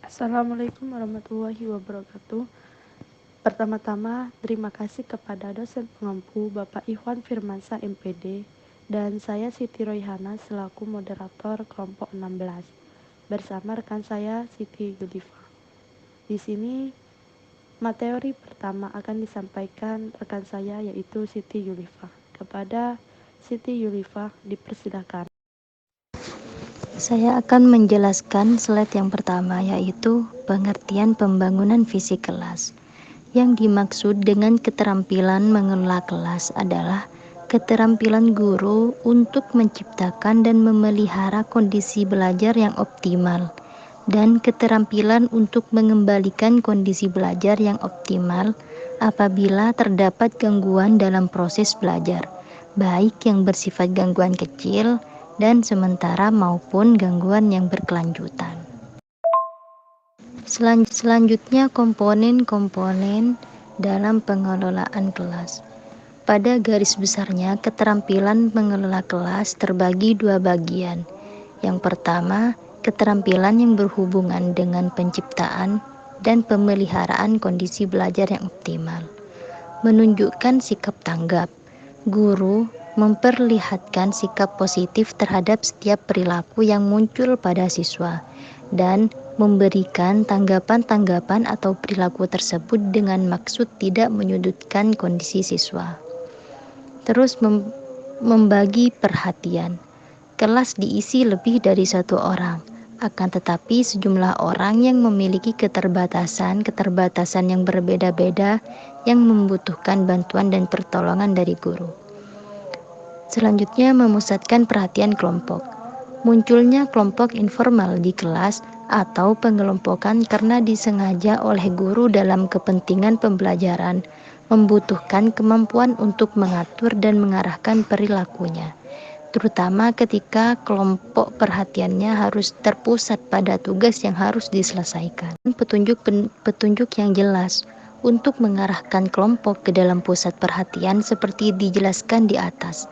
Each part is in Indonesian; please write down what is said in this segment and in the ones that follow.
Assalamualaikum warahmatullahi wabarakatuh. Pertama-tama, terima kasih kepada dosen pengampu Bapak Ikhwan Firmansyah MPD dan saya Siti Royhana selaku moderator kelompok 16 bersama rekan saya Siti Yulifa. Di sini materi pertama akan disampaikan rekan saya yaitu Siti Yulifa. Kepada Siti Yulifa dipersilakan. Saya akan menjelaskan slide yang pertama, yaitu pengertian pembangunan visi kelas. Yang dimaksud dengan keterampilan mengelola kelas adalah keterampilan guru untuk menciptakan dan memelihara kondisi belajar yang optimal, dan keterampilan untuk mengembalikan kondisi belajar yang optimal apabila terdapat gangguan dalam proses belajar, baik yang bersifat gangguan kecil dan sementara maupun gangguan yang berkelanjutan. Selanjutnya, komponen-komponen dalam pengelolaan kelas. Pada garis besarnya, keterampilan mengelola kelas terbagi dua bagian. Yang pertama, keterampilan yang berhubungan dengan penciptaan dan pemeliharaan kondisi belajar yang optimal. Menunjukkan sikap tanggap. Guru memperlihatkan sikap positif terhadap setiap perilaku yang muncul pada siswa dan memberikan tanggapan-tanggapan atau perilaku tersebut dengan maksud tidak menyudutkan kondisi siswa. Terus membagi perhatian. Kelas diisi lebih dari satu orang, akan tetapi sejumlah orang yang memiliki keterbatasan yang berbeda-beda yang membutuhkan bantuan dan pertolongan dari guru. Selanjutnya, memusatkan perhatian kelompok. Munculnya kelompok informal di kelas atau pengelompokan karena disengaja oleh guru dalam kepentingan pembelajaran, membutuhkan kemampuan untuk mengatur dan mengarahkan perilakunya, terutama ketika kelompok perhatiannya harus terpusat pada tugas yang harus diselesaikan. Petunjuk yang jelas untuk mengarahkan kelompok ke dalam pusat perhatian seperti dijelaskan di atas,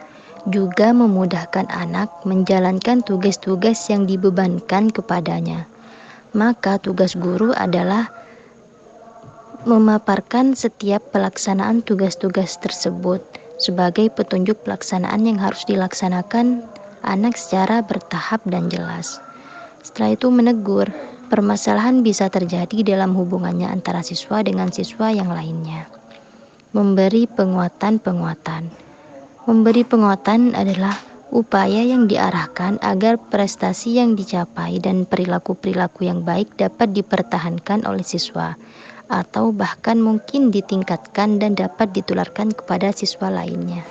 juga memudahkan anak menjalankan tugas-tugas yang dibebankan kepadanya. Maka tugas guru adalah memaparkan setiap pelaksanaan tugas-tugas tersebut sebagai petunjuk pelaksanaan yang harus dilaksanakan anak secara bertahap dan jelas. Setelah itu menegur. Permasalahan bisa terjadi dalam hubungannya antara siswa dengan siswa yang lainnya. Memberi penguatan. Memberi penguatan adalah upaya yang diarahkan agar prestasi yang dicapai dan perilaku-perilaku yang baik dapat dipertahankan oleh siswa, atau bahkan mungkin ditingkatkan dan dapat ditularkan kepada siswa lainnya.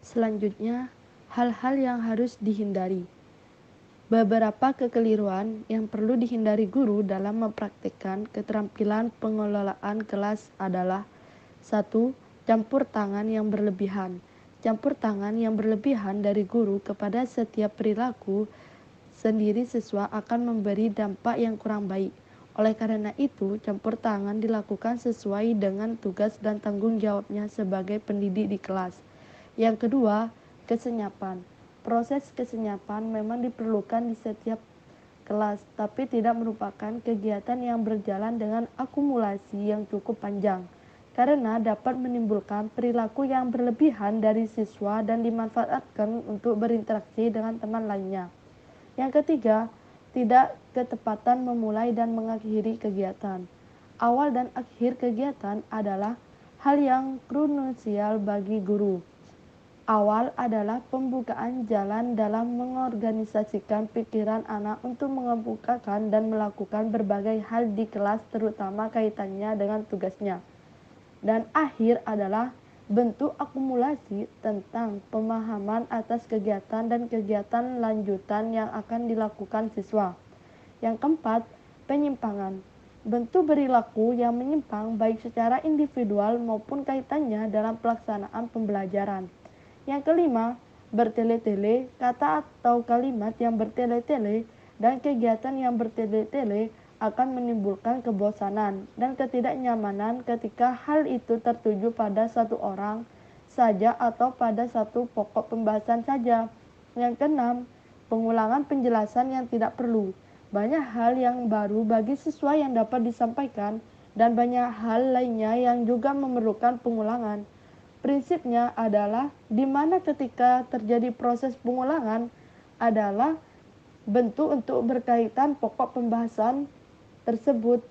Selanjutnya, hal-hal yang harus dihindari. Beberapa kekeliruan yang perlu dihindari guru dalam mempraktikkan keterampilan pengelolaan kelas adalah 1. Campur tangan yang berlebihan. Campur tangan yang berlebihan dari guru kepada setiap perilaku sendiri siswa akan memberi dampak yang kurang baik. Oleh karena itu, campur tangan dilakukan sesuai dengan tugas dan tanggung jawabnya sebagai pendidik di kelas. Yang kedua, kesenyapan. Proses kesenyapan memang diperlukan di setiap kelas, tapi tidak merupakan kegiatan yang berjalan dengan akumulasi yang cukup panjang, karena dapat menimbulkan perilaku yang berlebihan dari siswa dan dimanfaatkan untuk berinteraksi dengan teman lainnya. Yang ketiga, tidak ketepatan memulai dan mengakhiri kegiatan. Awal dan akhir kegiatan adalah hal yang krusial bagi guru. Awal adalah pembukaan jalan dalam mengorganisasikan pikiran anak untuk mengemukakan dan melakukan berbagai hal di kelas, terutama kaitannya dengan tugasnya. Dan akhir adalah bentuk akumulasi tentang pemahaman atas kegiatan dan kegiatan lanjutan yang akan dilakukan siswa. Yang keempat, penyimpangan. Bentuk perilaku yang menyimpang baik secara individual maupun kaitannya dalam pelaksanaan pembelajaran. Yang kelima, bertele-tele, kata atau kalimat yang bertele-tele dan kegiatan yang bertele-tele akan menimbulkan kebosanan dan ketidaknyamanan ketika hal itu tertuju pada satu orang saja atau pada satu pokok pembahasan saja. Yang keenam, pengulangan penjelasan yang tidak perlu. Banyak hal yang baru bagi siswa yang dapat disampaikan, dan banyak hal lainnya yang juga memerlukan pengulangan. Prinsipnya adalah di mana ketika terjadi proses pengulangan adalah bentuk untuk berkaitan pokok pembahasan tersebut.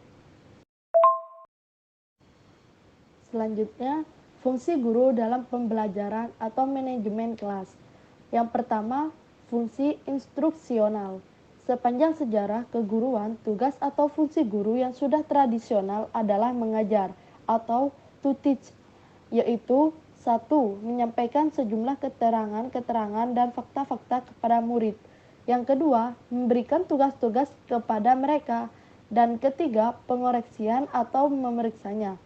Selanjutnya, fungsi guru dalam pembelajaran atau manajemen kelas. Yang pertama, fungsi instruksional. Sepanjang sejarah keguruan, tugas atau fungsi guru yang sudah tradisional adalah mengajar atau to teach, yaitu satu, menyampaikan sejumlah keterangan-keterangan dan fakta-fakta kepada murid. Yang kedua, memberikan tugas-tugas kepada mereka. Dan ketiga, pengoreksian atau memeriksanya.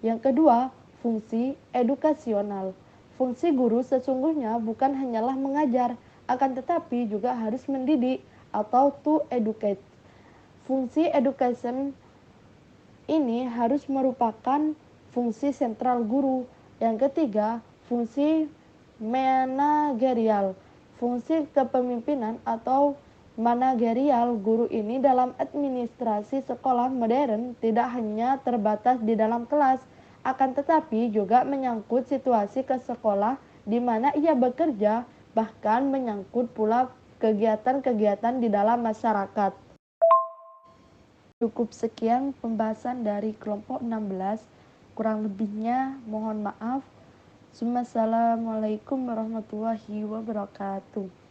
Yang kedua, fungsi edukasional. Fungsi guru sesungguhnya bukan hanyalah mengajar, akan tetapi juga harus mendidik atau to educate. Fungsi education ini harus merupakan fungsi sentral guru. Yang ketiga, fungsi manajerial. Fungsi kepemimpinan atau manajerial guru ini dalam administrasi sekolah modern tidak hanya terbatas di dalam kelas, akan tetapi juga menyangkut situasi ke sekolah di mana ia bekerja, bahkan menyangkut pula kegiatan-kegiatan di dalam masyarakat. Cukup sekian pembahasan dari kelompok 16, kurang lebihnya mohon maaf. Wassalamualaikum warahmatullahi wabarakatuh.